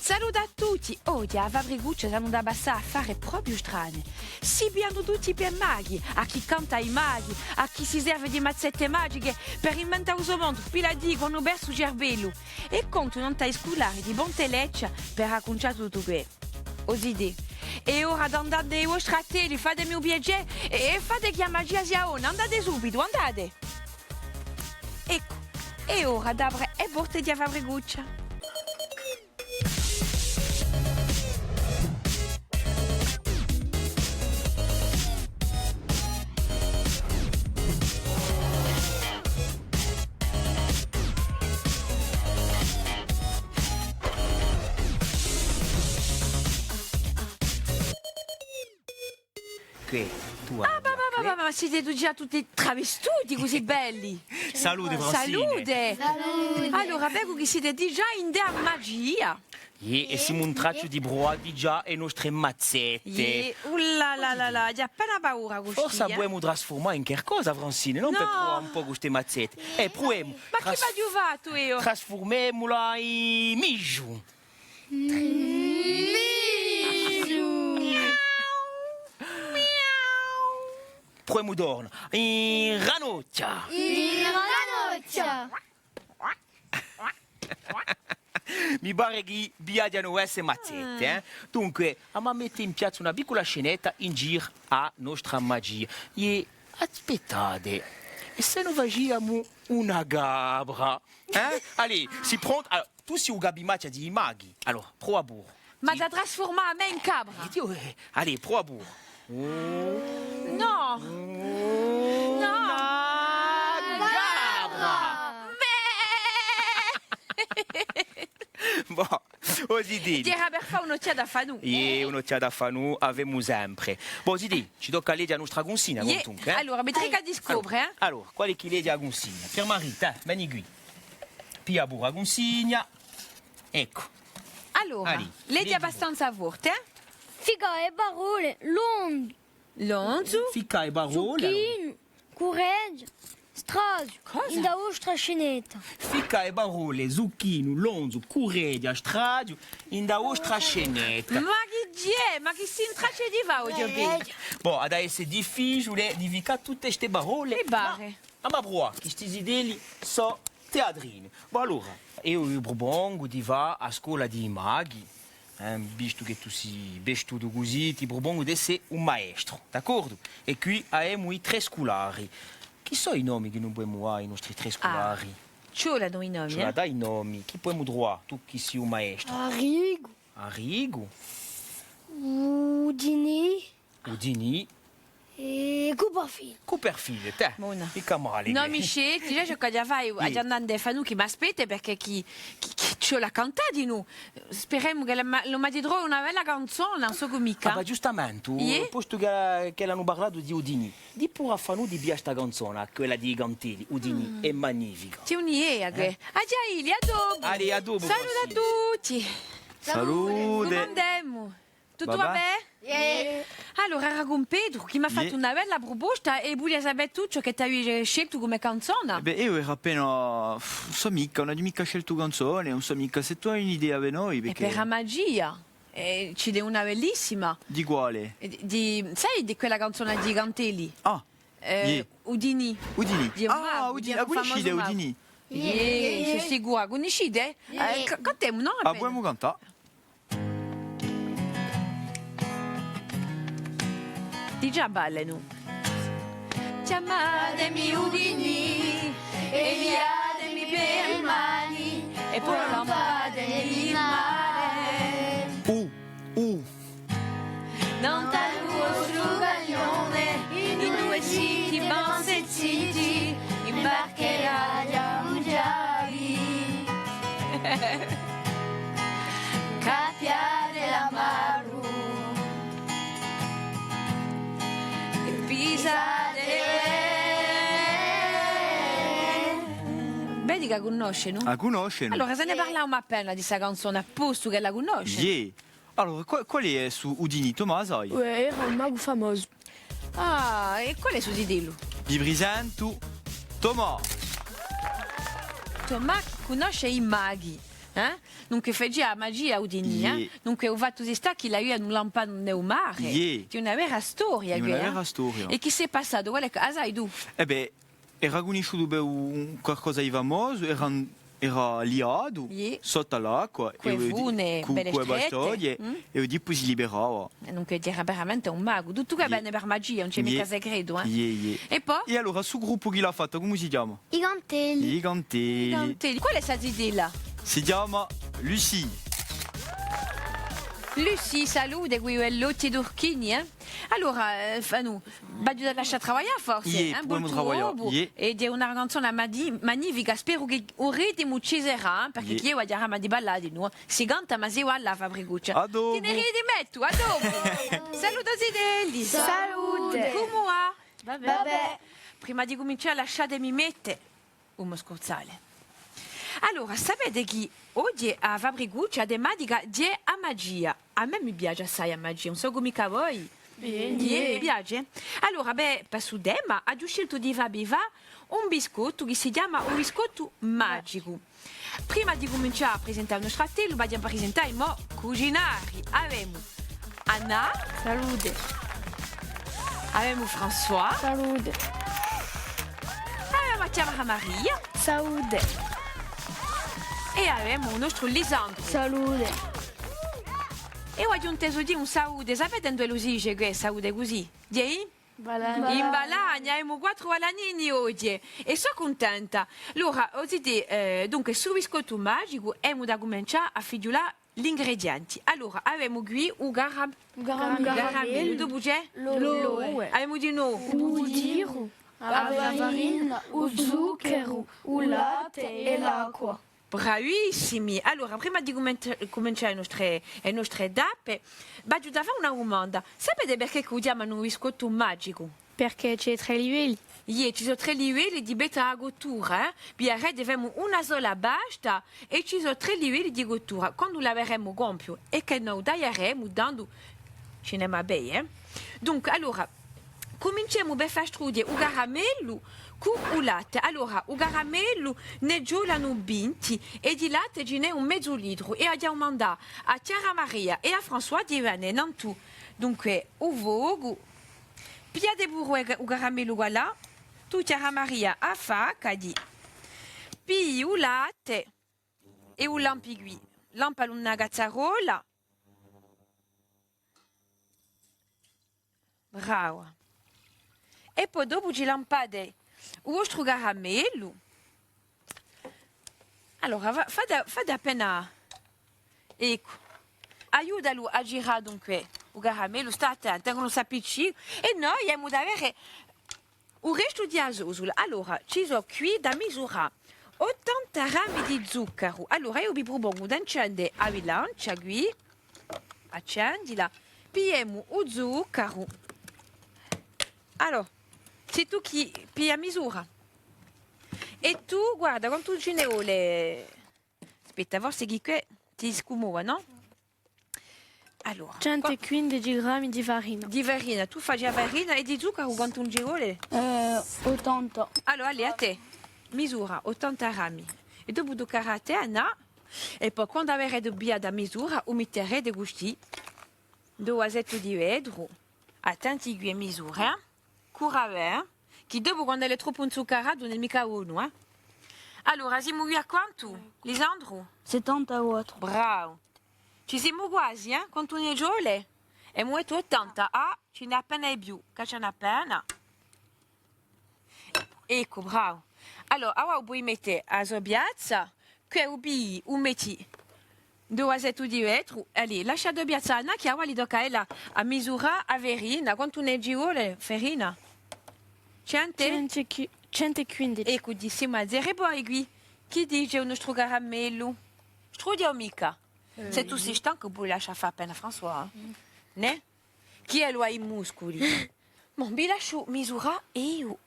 Saluto a tutti! Oggi a Vavriguccia siamo da passare a fare proprio strane. Si abbiamo tutti per maghi, a chi canta i maghi, a chi si serve di mazzette magiche per inventare un suo mondo, pila di con un berso cervello. E conto non tai scolare di Bonteleccia per raccontare tutto questo. Osidi. E ora andate nei vostri fratelli, fatemi un piacere e fate che la magia sia ona. Andate subito, andate! Ecco, e ora d'Abre e porte di Vavriguccia. Tu Ma siete già tutti travestuti così belli? Salute, Francine. Salute! Allora, vedo che siete già in der magia. E siamo un traccio di broadi già e nostre mazzette. Ullala, già appena paura così. Forse dobbiamo trasformare in qualcosa, Francine, non No. per provare un po' queste mazzette. Proviamo. Ma che va di fatto io? Trasformiamola in migiu. Proviamo d'orno. In ranocchia. Mi pare che abbiano queste mazzette, Dunque, a mettere in piazza una piccola scenetta in giro a nostra magia. E aspettate, e se noi facciamo una gabbra? Allez, si pronto? Allora, tu sei un gabimacia di maghi. Allora, prova pure. Ma da trasformare a me in cabra? Allez, prova pure. No! Bon, così di. Ti era per fare un'occhiata da fanù. E un'occhiata da fanù abbiamo sempre. Bon, così ci tocca legge a nostra consina, dunque. Allora, mi trica di scopre, Allora, quale chi legge a consina? Pier Marita, vieni qui. Pia burra consina. Ecco. Allora, Ali, leggi leggi abbastanza forte, Fica e parole, longo, Lonzo. Ficca e barole. zucchino, courage, strasio, Cosa? in da vostra scenetta. Ficca e barole, zucchino, lonzo, curedia, stradio, in da vostra scenetta. Ma che c'è? Ma che si intraccia di va oggi? Bon, adesso è difficile di ficare tutte queste barole. Che bare? Ma brua, queste idee sono teatrine. Bon, allora, io propongo di va a scuola di maghi. Visto che tu sei vestuto così, ti propongo di essere un maestro, d'accordo? E qui abbiamo i tre scolari. Chi sono i nomi che non possiamo avere, i nostri tre scolari? Ce l'hanno i nomi, Ce la dai i nomi? Chi possiamo trovare, tu che sei un maestro? Arrigo, Arrigo, Udini Udini, e Copperfield, te, Buona. mica male. No, mi scelti, già che già fai a andare a fanù che mi aspetta perché chi ce l'ha cantata di noi. Speriamo che lo manderò una bella canzone, non so come mica. Ma giustamente, Yeah. posto che l'hanno parlato di Udini, di pure a fanno di questa canzone, quella di Gantelli, Udini, è magnifica. Ti un'idea che. Ah già, Ili, a dopo. Allez, a dopo, Saluto a Francine. tutti. Salute! Come andiamo? Tutto va Va bene? Allora, era con Pedro che mi ha fatto Yeah. una bella proposta e voglio sapere tutto che ti hai scelto come canzone. Beh, io ero appena. Non so mica, non ho mica scelto canzone, non so mica se tu hai un'idea per noi. E Perché... per la magia. Ci dè una bellissima. Di quale? Sai di quella canzone di Gantelli? Ah, Yeah. Udini. Udini. Di un mago, Ah, Udini, di un ah, conosci famoso mago. Udini? Sono sicura. Conoscete? Cantiamo, no? Ah, vogliamo cantare? Di già ballano. Chiamatemi Udini, eliatemi per mani e poi lampademi in mare. Non taglio strugaglione, in due siti, bansezziti, imbarcherà gli amugiavi. Capiare l'amaro e pisare. Vedi che conosce, no? La conoscono? Allora, se ne parliamo appena di questa canzone, a posto che la conosce. Yeah. Allora, quale è su Udini? Tommaso? era un mago famoso. Ah, e qual è su di dirlo? Vi presento Tommaso. Tomà conosce i maghi, Dunque fece magia udini, Ie. Dunque ho fatto si sta che la io un lampano nel mare. Ie. Di una vera storia, Di una che, vera storia. E chi si è passato? Qual è casa hai tu? Eh beh, era conosciuto qualcosa di famoso, era liato Ie. sotto l'acqua. Quei fune, belle con strette. bastogne, e dopo si liberava. Dunque era veramente un mago. Tutto che è Ie. bene per magia, non c'è Ie. mica segreto, Ie. E poi? E allora, sul gruppo chi l'ha fatto, come si chiama? I gantelli. I Gantelli. Qual è questa idea? Si chiama Lucie. Lucie, salute, qui è Lotti d'Urchini, Allora, nous, tu la lasciare lavorare forse, Ie, dobbiamo lavorare, ie. Ed è una canzone magnifica, spero che avrete ucciserà, perché Ie. chi è a di ballare, no? Si canta, ma si va alla Fabriguccia. A dopo. Ti ne ridi metto, a dopo. Saluto Zidelli. Salute. Come va? Vabbè. Prima di cominciare lasciatemi mettere un scorzale. Allora, sapete che oggi a Fabriguccia è magica di a magia. A me mi piace assai a magia, non so come a voi. Mi piace? Allora, per Sudema ho scelto di Vabiva un biscotto che si chiama un biscotto magico. Prima di cominciare a presentare il nostro fratello, dobbiamo presentare i cucinari. Abbiamo Anna. Salute. Abbiamo François. Salute. Abbiamo Chiara Maria. Salute. E abbiamo il nostro Lisandro. Salute. E ho aggiunto di un saluto. Sapete dove lo si dice che è saluto così? Di? In Balagna, abbiamo 4 alanini oggi e sono contenta. Allora, oggi, dunque, sul biscotto magico abbiamo da cominciare a figliolare gli ingredienti. Allora, abbiamo qui il garamelo. Dopo c'è? L'uovo. Abbiamo di nuovo. L'udiru. La farina, lo zucchero, il latte e l'acqua. Bravissimi! Allora, prima di cominciare le nostre tappe, voglio fare una domanda. Sapete perché chiamiamo un biscotto magico? Perché c'è 3 livelli. Ci sono 3 livelli di beta cottura, poi abbiamo una sola basta e ci sono 3 livelli di cottura. Quando l'avremo compio e che noi taglieremo dando cinema bene. Dunque, allora, cominciamo a fare il caramello con il latte. Allora, il caramello ne giolano 20 e di latte ce n'è un mezzo litro. E abbiamo mandato a Chiara Maria e a François di venire in tutto. Dunque, il vogo, pia de burro il caramello voilà, tu Chiara Maria a fa, cadi. Puis il latte e il lampigui. Lampa una gazzarola. Bravo. E poi dopo ci lampade il vostro caramello. Allora, fate appena. Ecco. Aiutalo a girare dunque il caramello, sta attento, non si appiccica. E noi abbiamo da avere il resto di azosul. Allora, ci sono qui da misurare 80 grammi di zucchero. Allora, io vi propongo di accendere la bilancia qui. Accendila. Poi abbiamo il zucchero. Allora, sei tu chi pia misura. E tu, guarda, quando tu ce ne ho le... Aspetta, forse che qui ti scumoa, no? Allora, 115 grammi di farina. di farina, tu fai la farina e di zucchero quanto un girole? 80. Allora, lì a te, misura 80 grammi. E dopo tu carate, Anna, e poi quando avrete via da misura, metterete gusti, 2 vasetti di vetro, attenti qui a misura, curare, che dopo quando è troppo zuccherato non è mica uno, eh? Allora, siamo qui a quanto, Lisandro? 78. Bravo. Ci siamo quasi, eh? Quanto ne giole? E molto 80. Ah, ce n'è appena di più. Che ce n'è appena. Ecco, bravo. Allora, ora puoi mettere a sobbiazza, che ubi metti 2 vasetti di vetro. Allora, lascia due biazzana, che ora li tocca a misura a verina. Quanto ne giole, farina? 115. Ecco, diciamo a zero e poi qui. Chi dice il nostro caramello? Studio mica. Se tu sei stanco, puoi lasciare fare appena François. Ne? Chi è lo ha i muscoli? Ma mi lascio misurare e io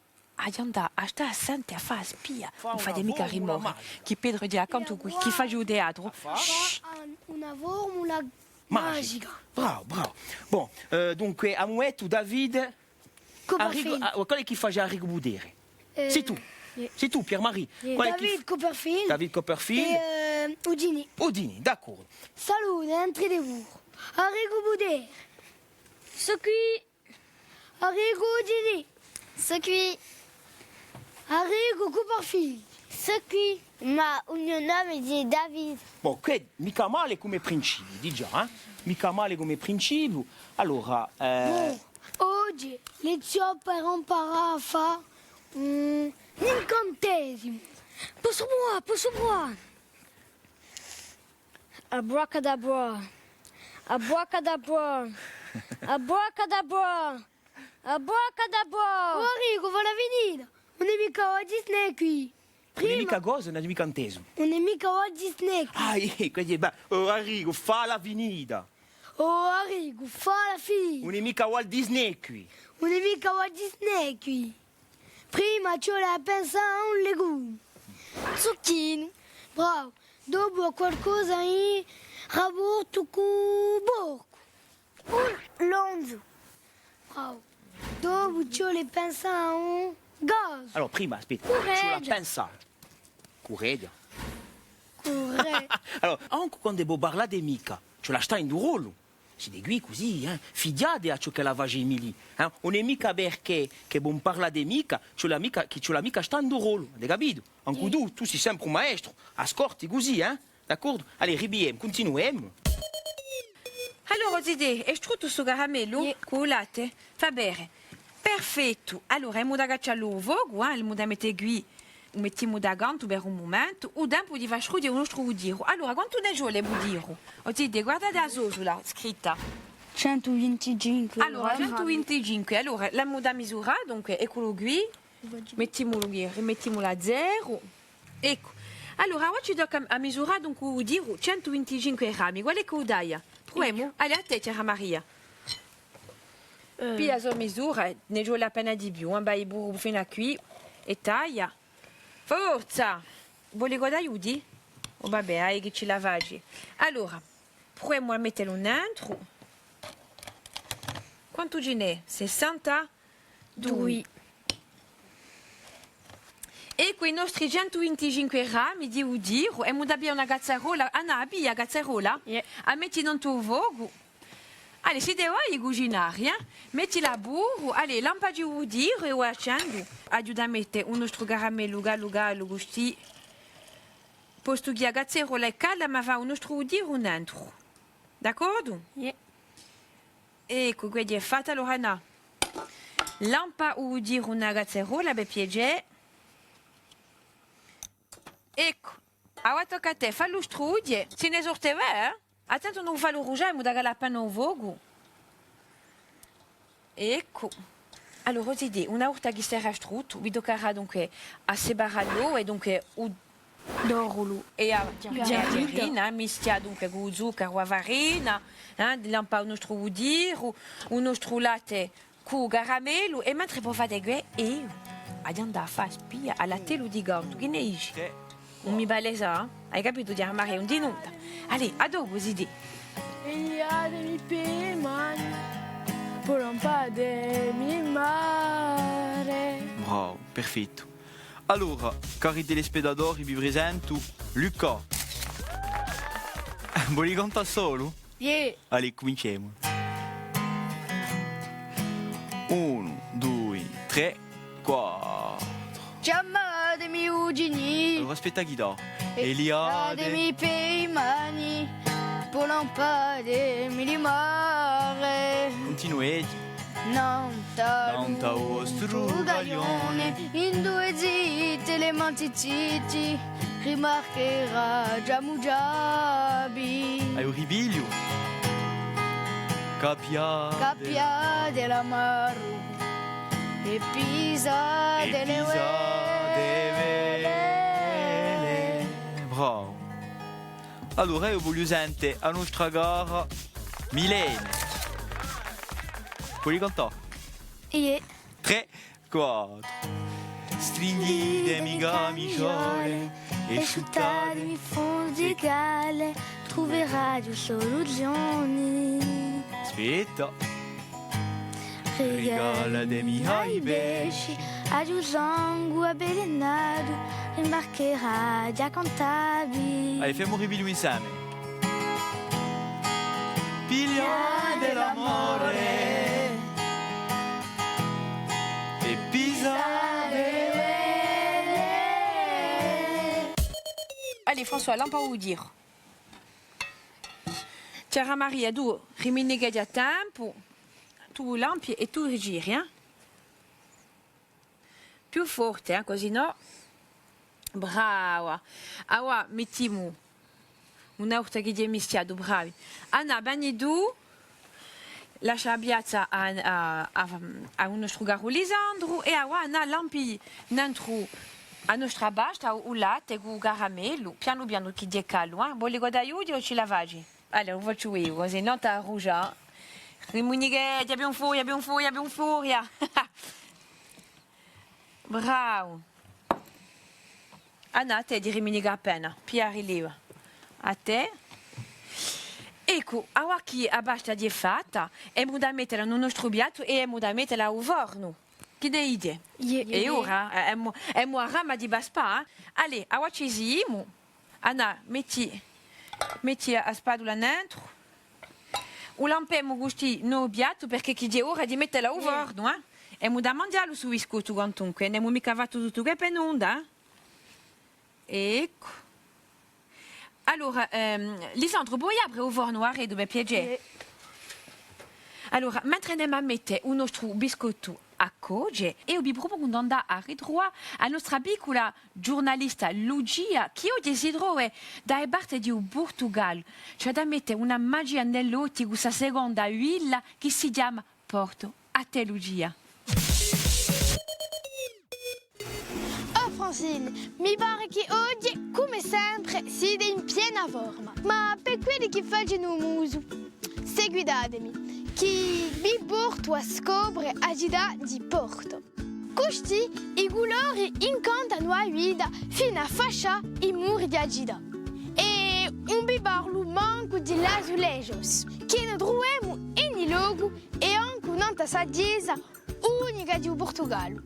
andare a stare assente a fare spia. Non fate mica rimore. Chi Pedro di accanto qui, chi fa giù il teatro. Una formula Magica. Bravo, bravo. Bon, dunque, a muetto David, qual è che fa già rigubudere? Sei tu. C'est tout, Pierre-Marie. David Copperfield. David Copperfield. Et Udini. Udini, d'accordo. Salute, entri de vous. Arrigo Boudet. Ce qui. Arrigo Udini. Ce qui. Arrigo Cooperfield. Ce qui. Ma un mio nome è David. Boh, che mica male come principi, di già, eh? Mica male come principio. Allora, Oggi lezione per imparare a fare un incantesimo. Posso moi. Abracadabra. Abracadabra. Abracadabra. Abracadabra. Oh, Arrigo, va la venire. On è mica a Disney qui. non è mica cosa, non è mica inteso. On è mica a Disney qui. Ah, quindi, beh, Arrigo, fa la venida. Oh, Arrigo, fa la fine. Non è mica Walt Disney qui. On è mica a Disney qui. Prima ci la pensa a un legume. Zucchine. Bravo. Dopo qualcosa in rapporto con porco. Un lonzo. Bravo. Dopo ci le pensa a un gas. Allora, prima, aspetta, Correggia. ci la pensa. Correggia. Corretto. Allora, anche quando devo parlare di mica, ce la sta in due ruolo. Si degui così, fidiate a ciò che la vage Emily. Non è mica perché che buon parla di mica, ce la mica sta in due ruolo, hai capito? Anche tu sei sempre un maestro, ascolti così, d'accordo? Allora, ribiem, continuiamo. Allora, Zide, hai strutto questo caramello con il latte? Va bene. Perfetto. Allora, abbiamo da gacciare l'uovo, abbiamo da mettere qui, mettiamo da ganto per un momento, o dopo di fare il nostro udiro. Allora, quanto ne vuole l'udiro? Zide, guarda da là, scritta. 125. Allora, 125. Allora, l'abbiamo da misura, dunque, eccolo qui. Mettiamolo qui, rimettiamolo a 0. Ecco. Allora, ora ci do a misura, dunque, udiro 125 grammi. Guarda che udai. Proviamo. Allora, a te, Chiara Maria. Puis la sua misura, ne vuole appena di più. Un bai burro fino a qui. E taglia. Forza! Vuole guardare aiuti? Oh, vabbè, hai che ci lavaggi. Allora, proviamo a metterlo dentro. Quanto ce n'è? 62. E qui i nostri 125 grammi di udiro, e abbiamo una gazzarola, una gazzarola, a metti in tuo vogo. Allora, se devi cucinare, metti la burro, allora, lampa di udiro e accendo. Aiuta a mettere un nostro caramello gallo gusti. Posto che la gazzarola è calda, ma va un nostro udiro dentro. D'accordo? Ecco, quindi è fatta allora no. Lampa udiro una gazzarola, per piacere. Ecco, ora tocca a te, fallo strudie. Se ne sorteva, attento non fallo rugiare, ma daga la panna al vogo. Ecco. Allora, idee, una volta che sarà strutto, vi toccherà dunque a separarlo e dunque d'orlo e a farina, mischia dunque con zucchero a farina, lampa il nostro udiro, il nostro latte con caramello e mentre poi fate che e andiamo a fare spia alla telo di gatto, che ne dici? Non mi balesa, hai capito? Di armare un dinuta. Allez, a dopo, Zidi. Il y a des mi mani, pour un pas de mi mare. Bravo, perfetto. Allora, cari telespettatori, vi presento Luca. Vuoi contare solo? Yeah. Allora, cominciamo. 1, 2, 3, 4. Chiamate mi ugini. Allora, aspetta chi dà. Eliade mi peimani, pour un pas de mi mare. Continuate. Nanta o strugaglione, in due zitte le mantiziti, rimarcherà Giamugiabi. Hai un ribiglio? Capia della Maru, e Pisa delle Vele. Bravo. Allora, io voglio sentire a nostra gara Milene. Puoi cantare? Yeah. 3, 4. Stringhi le mie camiciole e sciuttati fondi di gale, troverai due soluzioni. Aspetta. Regala de mi ai pesci, a sangue avvelenado, rimarcherà già contabili. Allez, fais mourir lui insieme. Piglia dell'amore e pisa. Allez, François, là, on peut vous dire. Tiara Maria, tu riminega a tempo, tu lampi e tu giri, eh? Più forte, così no? Brava. Allora, mettiamo un'altra che è mischiato, bravi. Anna, bene tu, lascia la piazza a uno strugaro Lisandro e allora Anna lampi dentro a nostra basta o latte con caramello, piano piano che dia caldo, eh? Vuole guardare aiuto o ci lavagi? Allora, lo faccio io, così non ti arrugia. Rimunighe, abbiamo furia. Bravo. Anna, te di rimuniga appena, piari lì. A te. Ecco, ora che basta di fatta, è da metterla in uno strubiato e è da metterla al forno. Che ne idee? E ora, è rama di baspa. Allora, ora ci siamo. Anna, metti a spadola dentro. O lampemo gusti no biato perché chi è ora di metterla al forno, eh? E da mangiare su biscotto quantunque, ne abbiamo mica fatto tutto che per non, Ecco. Allora, Lisandro, vuoi aprire il forno a dove piace? Allora, mentre andiamo a mettere un nostro biscotto a coge, e vi propongo di andare a ritrovare la nostra piccola giornalista Lucia, che oggi desidero da parte di Portogallo, cioè da mettere una magia nell'occhio questa seconda villa che si chiama Porto. A te, Lucia. Oh Francine, mi pare che oggi, come sempre, siete in piena forma. Ma per quelli che facciano muso, seguitatemi, che vi porto a scoprire la città di Porto. Questi i colori incantano la vita fino a fascia i muri della città. E un vi parlo manco di azulejos, che ne troviamo in luogo e anche un'altra saggezza unica di Portogallo.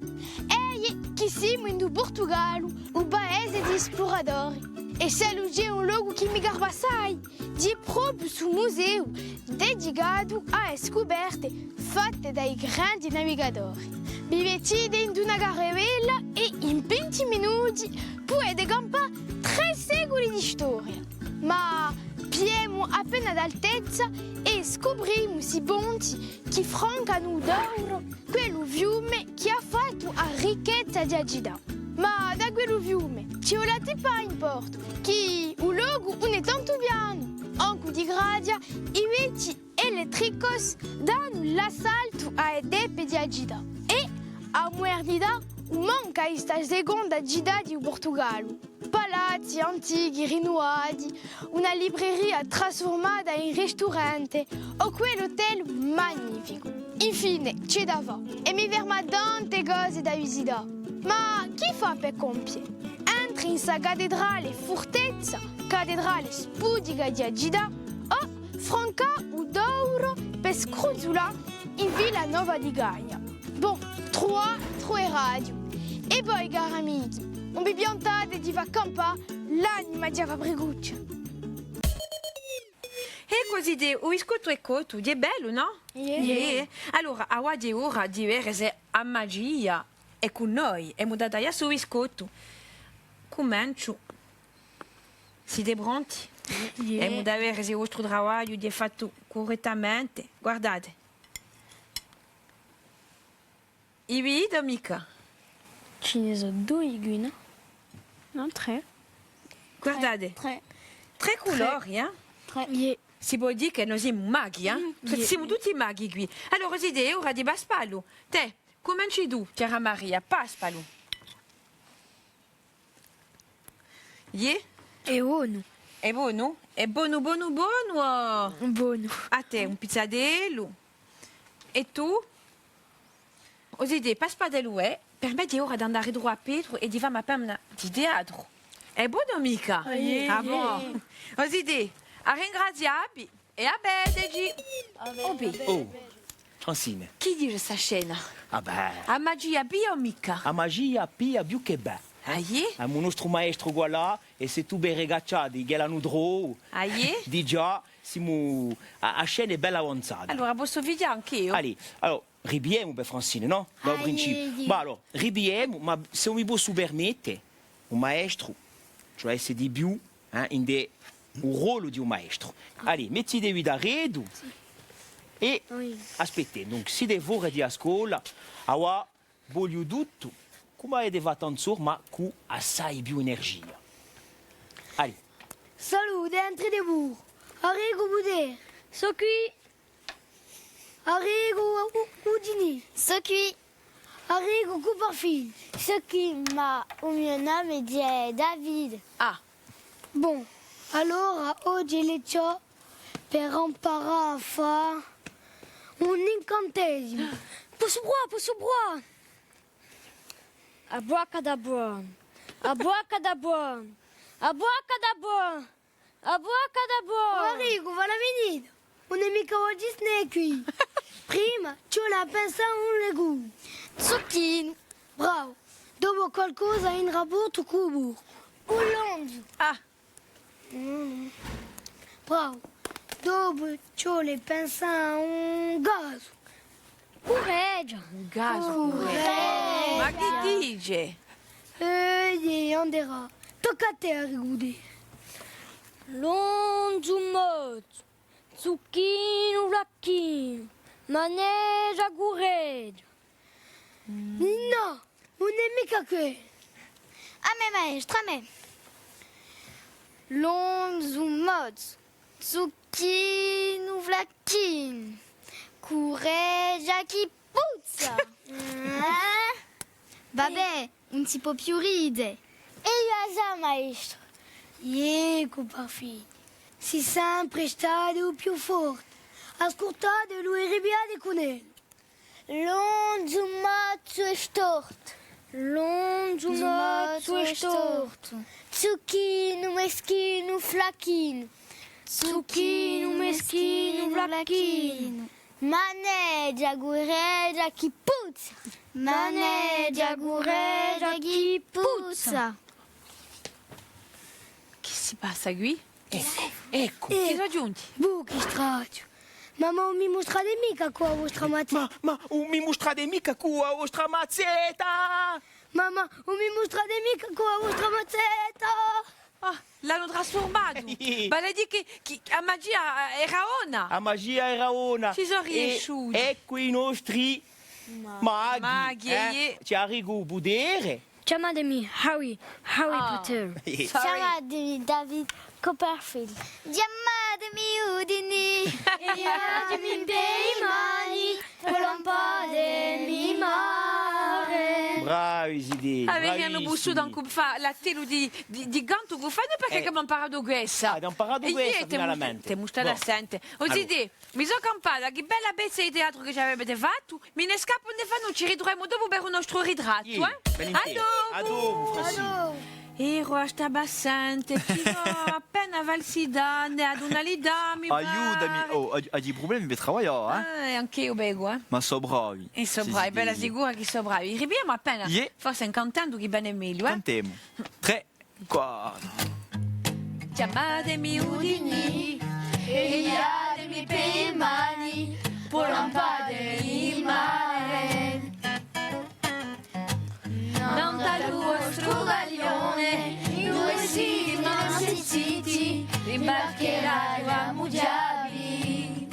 Che siamo in Portogallo, un paese di esploratori. E se è un luogo che mi garba assai, di proprio sul museo dedicato a scoperte fatte dai grandi navigatori. Vi mettete in una caravella e in 20 minuti potete campare 3 secoli di storia. Ma piemo appena d'altezza e scopriamo i ponti che francano d'oro quello fiume che ha fatto la ricchezza di città. Ma da quello fiume c'è la tipa in porto, che un luogo non è tanto piano. Anche di gradia, i vecchi elettricos danno l'assalto ai depe di città. E a modernità manca questa seconda città di Portogallo. Palazzi antichi rinnovati, una libreria trasformata in ristorante o quell'hotel magnifico. Infine c'è da fare e mi ferma tante cose da visitare. Ma chi fa per compiere? Entri in questa cattedrale fortezza, cattedrale spudica di città o franca o d'oro per scruzolare in Villa Nova di Gaia. Bon, tre radio. E poi, cari amici, un bi piantate di fa campare l'anima di Fabriguccia. E così o biscotto è cotto, è bello, no? Yeah. Allora, a oggi ora di vedere a magia è con noi, e mi date su biscotto. Comincio. Siete pronti? E mi date vedere il vostro lavoro di fatto correttamente. Guardate. I vedo mica. Ce ne sono 2 guine. No, 3. Guardate. 3 colori, eh? 3. Si può dire che noi siamo maghi, eh? Siamo tutti maghi qui. Allora, idee ora di Paspalo. Te, cominci tu, Chiara Maria, Paspalo. Ye? E buono. È buono? È buono? Buono. A te, un pizzadello. E tu? Idee, Paspadello è, permette ora di andare giù a Pietro e di fare appena di teatro. È buono mica? Ah, buono. Idee. A ringraziarvi e a vedere. Oh, Francine. Chi dice questa scena? Ah beh, A magia bio mica? a magia pia più che beh. Aie? A nostro maestro voilà, e se tu ben regacciati, che l'hanno drogo, Aie? di già, siamo a scena è bella avanzata. Allora posso vedere anch'io? Allora, ribiemo per Francine, no? Da Aie, principio. di. Ma allora, ribiemo, ma se mi posso permettere, un maestro, cioè se di più, in un ruolo di un maestro. Allora, mettitevi da redo e Oui. aspettate. Donc, se devo di a scuola, allora voglio tutto, come avete fatto ancora, ma con assai più energia. Allora, Salute, entre de vous. Arrigo Boudet. Socui. Arrigo Houdini. Socui. Arrigo Couperfield. Ce qui m'a au mio nome è David. Ah, Bon, allora oggi le ciò per imparare a fare un incantesimo. Posso buono. Abracadabra. Abracadabra. Abracadabra. Abracadabra. Arrigo, va la venire. Non è mica oggi Disney qui. Prima ci ho la pensa un legume. Zucchine. Bravo. Dopo qualcosa in rapporto con burro. Un lonzo. ah, Bravo. Dopo ci ho le pensa un gas. Correggia. un gaso. Corretto. Ma che dice? Anderà. Tocca a te, Arrigo. Lonzo mozzo. Zucchino flacchino. Maneggia correggia. No, non è mica qui. A me maestro, a me. Lonzo mozzo. Zucchino flacchino. Correggia chi puzza. Vabbè, un tipo più ride. E io già maestro. Couperfield. Si sempre stato più forte. Ascoltate lui ribiade con lui. Lonzo mozzo e storto. Lonzo mozzo e storto. Zucchino meschino flacchino. Zucchino meschino flacchino. Maneggia gureggia chi puzza. Maneggia gureggia chi puzza. Che si passa qui? ecco. Chi sono giunti? Che strano. Mamma non mi mostrate mica qua la vostra mazzetta. Ma mi mostrate mica con la vostra mazzetta! Mamma non mi mostrate mica qua la vostra mazzetta. Ah, l'hanno trasformato. Vale a dire che la magia era ona. La magia era una. Ci sono E riusciti. ecco i nostri maghi. Maghi, Ci arrivo a potere. Chiamatemi Harry Ah. Potter. Sì. Chiamatemi David Copperfield. Chiamatemi Houdini. Chiamatemi Peimani. Volonpademi mare. Bravi Zidane. Avevano bussato anche la tela di ganto che fanno perché abbiamo imparato questa. Ah, abbiamo imparato questa finalmente. Te mostrare Boh. assente. O Allora. Zidane, mi sono campata, che bella pezza di teatro che ci avete fatto. Me ne scappo ne fanno, ci ritroviamo dopo per un nostro ritratto. Sì, ben intesa. A dopo, Francine. Allora, Ero a sta bassante, ci sono appena valsidane ad una lidami. Aiutami. Oh, hai dei problemi per lavorare, Anche io bego, eh. Ma sono bravi. E sono Sì, bravi, sì, bella sì. sicura che sono bravi. Ribiamo appena. Yeah. Forse incantando che bene meglio, eh. Cantiamo. 3, 4. Chiamatemi Udini e guidatemi per le mani, por lampade in mare. Non dal vostro gaglione, due sì, non si zitti, rimbarcherai a Mugiabi.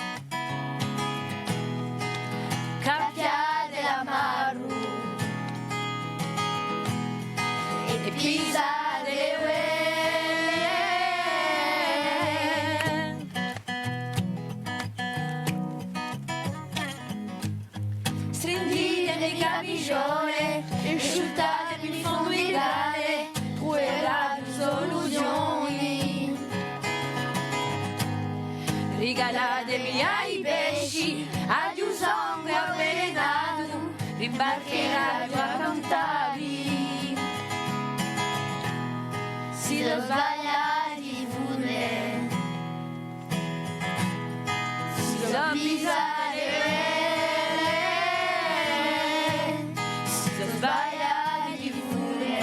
Cappiate la maru e pisate le uè. Stringite le camiciole, asciuttatemi il fondo di gare, troverai soluzioni. Regalatemi ai pesci, agli un sangue avvelenato, rimbarcherai a cantavi. Si lo sbagliati pure, si lo pisate bene, si lo sbagliati pure.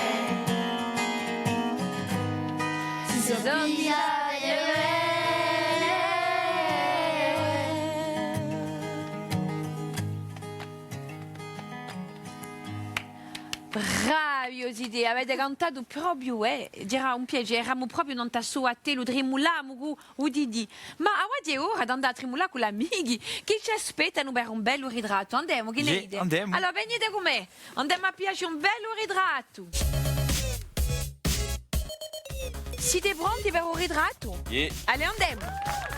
Bravi Oside, avete cantato proprio, dirà un piacere, eravamo proprio non tasso a te, lo tremulamo udidi. Ma a oggi è ora di andare a tremulare con gli amici che ci aspettano per un bello ritrato. Andiamo, che ne Sì, dite? andiamo. Allora venite con me, andiamo a piacere un bello ritrato. Siete pronti per un ritratto? Sì. Allora andiamo.